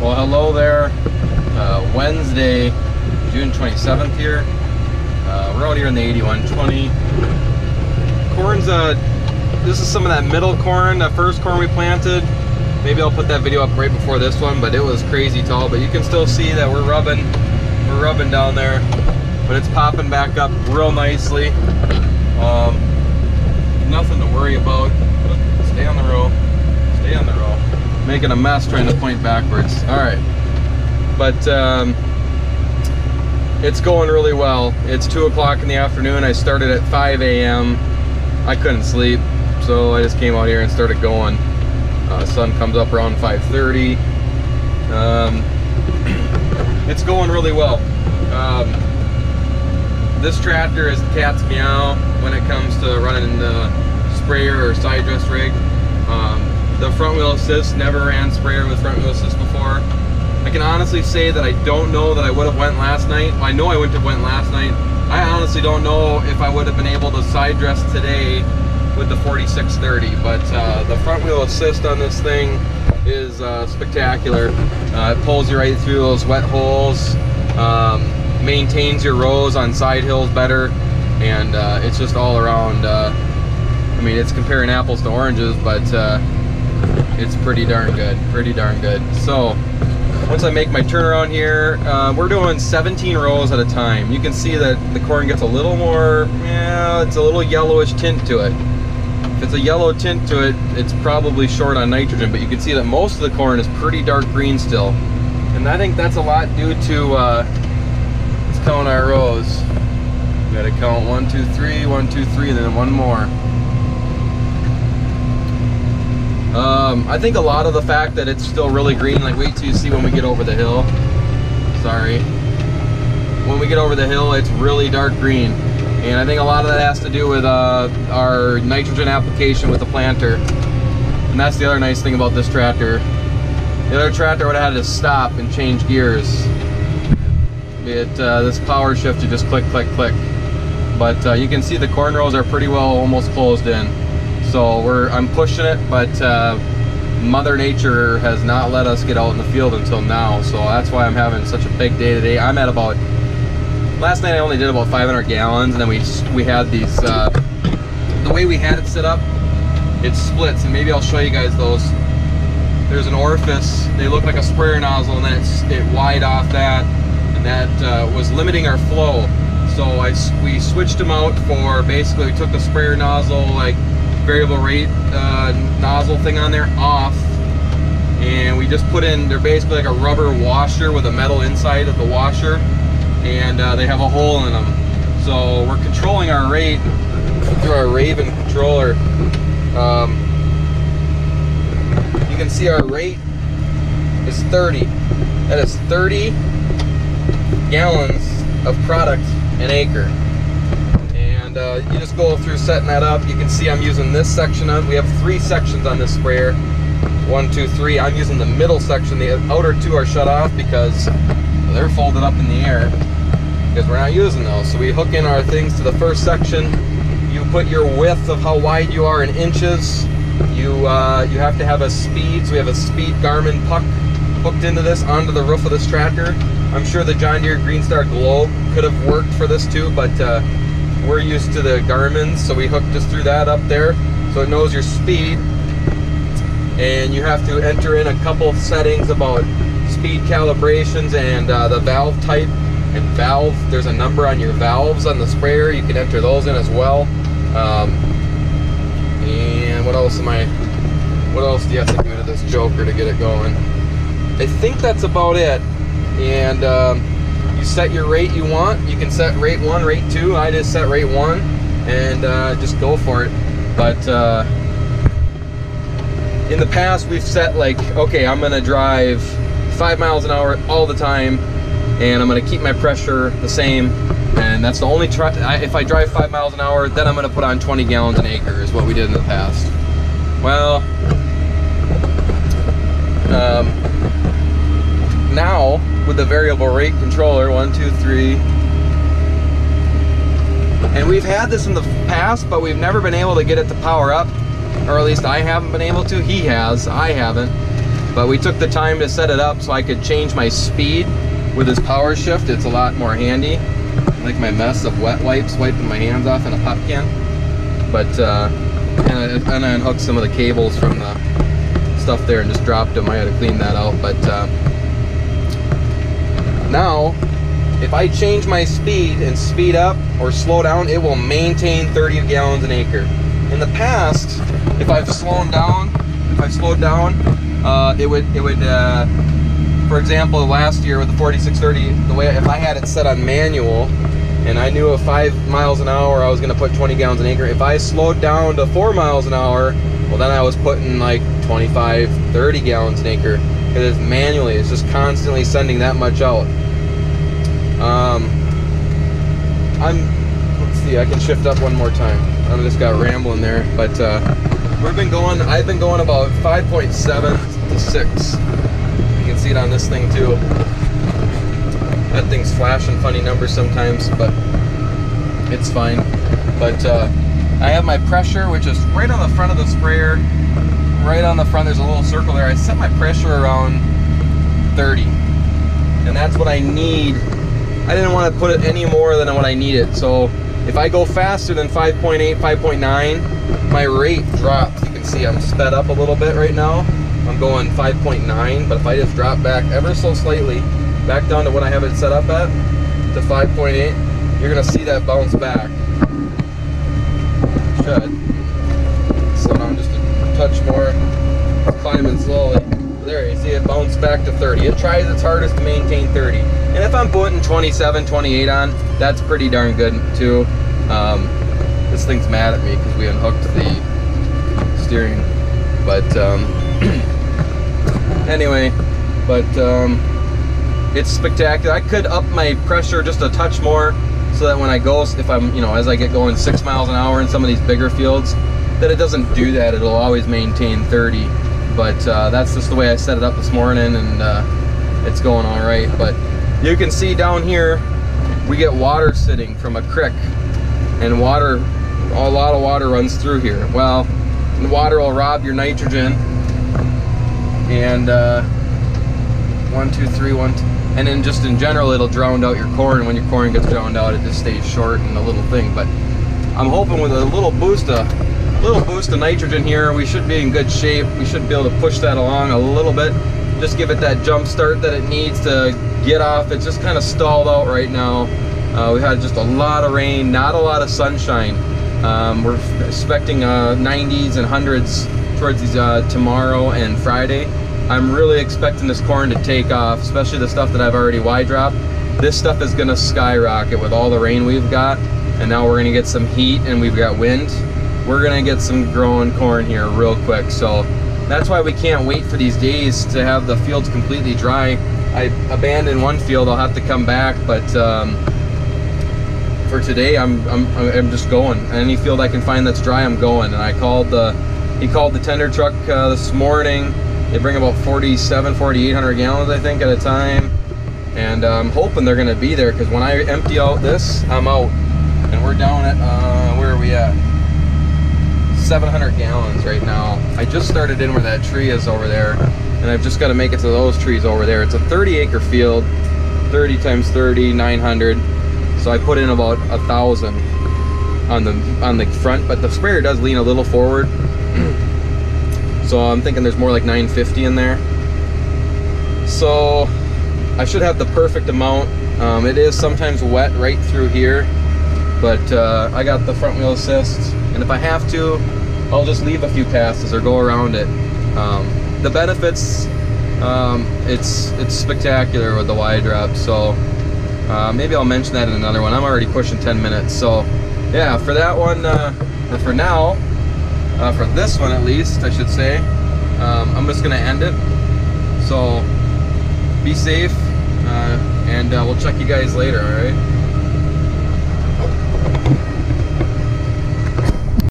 Well, hello there. Wednesday, June 27th here. We're out here in the 8120. Corn's, this is some of that middle corn, the first corn we planted. Maybe I'll put that video up right before this one, but it was crazy tall. But you can still see that we're rubbing down there. But it's popping back up real nicely. Nothing to worry about. Stay on the row. Stay on the row. Making a mess trying to point backwards. All right. But it's going really well. It's 2 o'clock in the afternoon. I started at 5 a.m. I couldn't sleep, so I just came out here and started going. Sun comes up around 5:30. It's going really well. This tractor is the cat's meow when it comes to running the sprayer or side dress rig. The front wheel assist, never ran sprayer with front wheel assist before. I can honestly say that I don't know that I would have went last night. I know I wouldn't have went last night. I honestly don't know if I would have been able to side dress today with the 4630, but the front wheel assist on this thing is spectacular. It pulls you right through those wet holes, maintains your rows on side hills better, and it's just all around, I mean, it's comparing apples to oranges, but it's pretty darn good, So once I make my turnaround here, we're doing 17 rows at a time. You can see that the corn gets a little more, yeah, it's a little yellowish tint to it. If it's a yellow tint to it, it's probably short on nitrogen, but you can see that most of the corn is pretty dark green still. And I think that's a lot due to, let's count our rows. We gotta count 1, 2, 3, 1, 2, 3, and then one more. I think a lot of the fact that it's still really green, like wait till you see when we get over the hill. Sorry. When we get over the hill, it's really dark green. And I think a lot of that has to do with our nitrogen application with the planter. And that's the other nice thing about this tractor. The other tractor would have had to stop and change gears. This power shift, you just click, click, click. But you can see the corn rows are pretty well almost closed in. So I'm pushing it, but Mother Nature has not let us get out in the field until now. So that's why I'm having such a big day today. I'm at about, last night I only did about 500 gallons, and then we had these, the way we had it set up, it splits, and maybe I'll show you guys those. There's an orifice, they look like a sprayer nozzle, and then it wide off that, and that was limiting our flow. So we switched them out for, basically we took the sprayer nozzle, like variable rate nozzle thing on there off, and we just put in, they're basically like a rubber washer with a metal inside of the washer, and they have a hole in them. So we're controlling our rate through our Raven controller. You can see our rate is 30. That is 30 gallons of product an acre. And you just go through setting that up. You can see I'm using this section we have 3 sections on this sprayer. 1, 2, 3. I'm using the middle section. The outer 2 are shut off because they're folded up in the air, because we're not using those. So we hook in our things to the first section. You put your width of how wide you are in inches. You have to have a speed. So we have a speed Garmin puck hooked into this onto the roof of this tractor. I'm sure the John Deere Greenstar Globe could have worked for this too, but we're used to the Garmin, so we hooked just through that up there, so it knows your speed. And you have to enter in a couple settings about speed calibrations and the valve type and valve. There's a number on your valves on the sprayer. You can enter those in as well. And what else do you have to do to this joker to get it going? I think that's about it. And you set your rate you want. You can set rate 1, rate 2. I just set rate 1 and just go for it. But in the past we've set like, okay, I'm gonna drive 5 miles an hour all the time, and I'm gonna keep my pressure the same, and that's the only if I drive 5 miles an hour, then I'm gonna put on 20 gallons an acre is what we did in the past. Well, now with the variable rate controller, 1, 2, 3, and we've had this in the past, but we've never been able to get it to power up, or at least I haven't been able to. He has, I haven't. But we took the time to set it up so I could change my speed with this power shift. It's a lot more handy. I like my mess of wet wipes, wiping my hands off in a pop can. But and I unhooked some of the cables from the stuff there and just dropped them. I had to clean that out. But now, if I change my speed and speed up or slow down, it will maintain 30 gallons an acre. In the past, if I've slowed down, it would for example, last year with the 4630, the way if I had it set on manual and I knew at 5 miles an hour I was going to put 20 gallons an acre, if I slowed down to 4 miles an hour, well, then I was putting like 25, 30 gallons an acre, because it's manually, it's just constantly sending that much out. Let's see, I can shift up one more time. I just got rambling there, but I've been going about 5.7 to 6. You can see it on this thing too. That thing's flashing funny numbers sometimes, but it's fine. But I have my pressure, which is right on the front of the sprayer. Right on the front, there's a little circle there. I set my pressure around 30, and that's what I need. I didn't want to put it any more than what I needed. So if I go faster than 5.8, 5.9, my rate drops. You can see I'm sped up a little bit right now. I'm going 5.9, but if I just drop back ever so slightly, back down to what I have it set up at, to 5.8, you're gonna see that bounce back. Should. So now I'm just a touch more, climbing slowly. There, you see it bounce back to 30. It tries its hardest to maintain 30. And if I'm putting 27, 28 on, that's pretty darn good too. This thing's mad at me because we unhooked the steering. But anyway, it's spectacular. I could up my pressure just a touch more so that when I go, if I'm, as I get going 6 miles an hour in some of these bigger fields, that it doesn't do that. It'll always maintain 30. But that's just the way I set it up this morning, and it's going all right. But you can see down here, we get water sitting from a creek, and a lot of water runs through here. Well, the water will rob your nitrogen, and 1, 2, 3, 1, 2, and then just in general, it'll drown out your corn. When your corn gets drowned out, it just stays short and a little thing. But I'm hoping with a little boost of nitrogen here, we should be in good shape. We should be able to push that along a little bit, just give it that jump start that it needs to get off. It's just kind of stalled out right now. We had just a lot of rain, not a lot of sunshine. We're expecting 90s and 100s towards these tomorrow and Friday. I'm really expecting this corn to take off, especially the stuff that I've already wide dropped. This stuff is gonna skyrocket with all the rain we've got, and now we're gonna get some heat and we've got wind. We're gonna get some growing corn here real quick. So that's why we can't wait for these days to have the fields completely dry. I abandoned one field, I'll have to come back, but for today I'm just going. Any field I can find that's dry, I'm going. And he called the tender truck this morning. They bring about 4,800 gallons, I think, at a time. And I'm hoping they're gonna be there, because when I empty out this, I'm out. And we're down at, where are we at? 700 gallons right now. I just started in where that tree is over there, and I've just got to make it to those trees over there. It's a 30-acre field, 30 times 30, 900. So I put in about 1,000 on the front, but the sprayer does lean a little forward. So I'm thinking there's more like 950 in there. So I should have the perfect amount. It is sometimes wet right through here, but I got the front wheel assist, and if I have to, I'll just leave a few passes or go around it. The benefits, it's spectacular with the wide drop. So maybe I'll mention that in another one. I'm already pushing 10 minutes. So yeah, for that one, or for now, for this one at least, I should say, I'm just gonna end it. So be safe, and we'll check you guys later, all right?